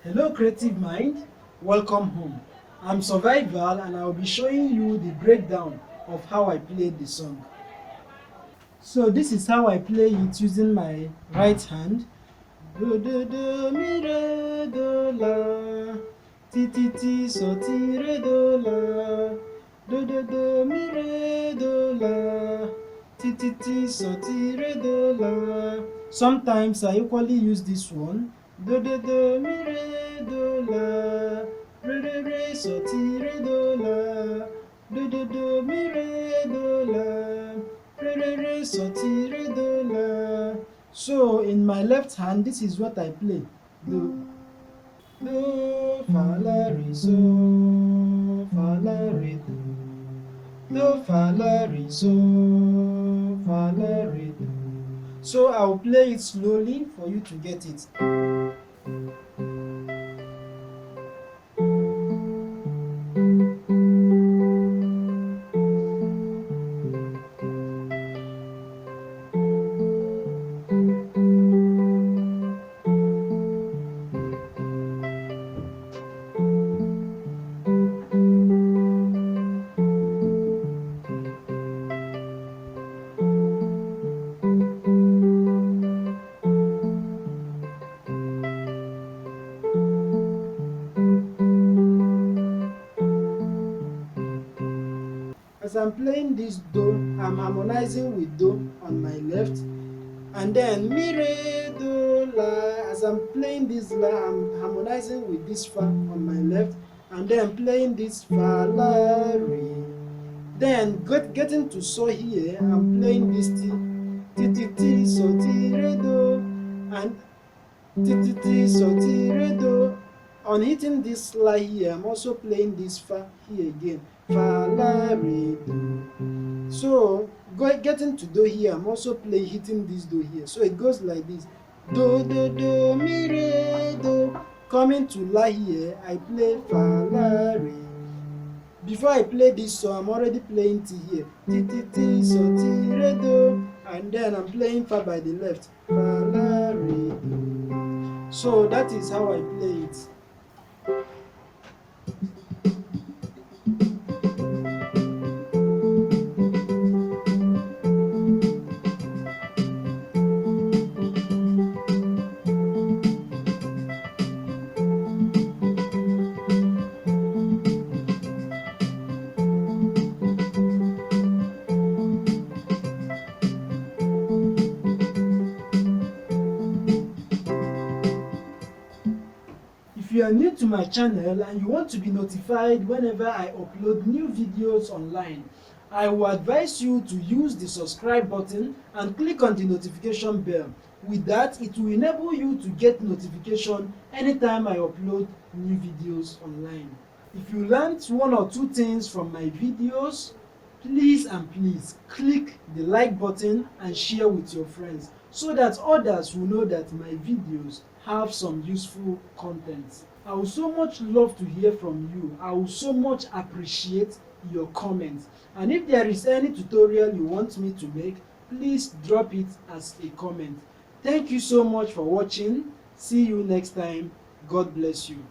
Hello creative mind, welcome home. I'm Survival and I'll be showing you the breakdown of how I played the song. So this is how I play it using my right hand. Do do do mi re do la, ti ti ti so ti re do la, do do do mi re do la, ti ti ti so ti re do la. Sometimes I equally use this one. Do do do mi re do la, re re so ti re do la, do do do mi re do la, re so ti re do la. So in my left hand, this is what I play. Do fa la re so, fa la re do fa la re so, fa la re do. So I'll play it slowly for you to get it. As I'm playing this do, I'm harmonizing with do on my left, and then mi re do la. As I'm playing this la, I'm harmonizing with this fa on my left, and then playing this fa la re. Then getting to so here, I'm playing this ti ti ti ti so ti re do, and ti ti ti so ti re do. On hitting this la here, I'm also playing this fa here again. Fa la re do. So getting to do here, I'm also hitting this do here. So it goes like this: do do do mi re do. Coming to la here, I play fa la re. Before I play this song, I'm already playing ti here. Ti ti ti so ti re do, and then I'm playing fa by the left. Fa la re do. So that is how I play it. If you are new to my channel and you want to be notified whenever I upload new videos online, I will advise you to use the subscribe button and click on the notification bell. With that, it will enable you to get notification anytime I upload new videos online. If you learned one or two things from my videos, please click the like button and share with your friends so that others will know that my videos have some useful content. I would so much love to hear from you. I would so much appreciate your comments. And if there is any tutorial you want me to make, please drop it as a comment. Thank you so much for watching. See you next time. God bless you.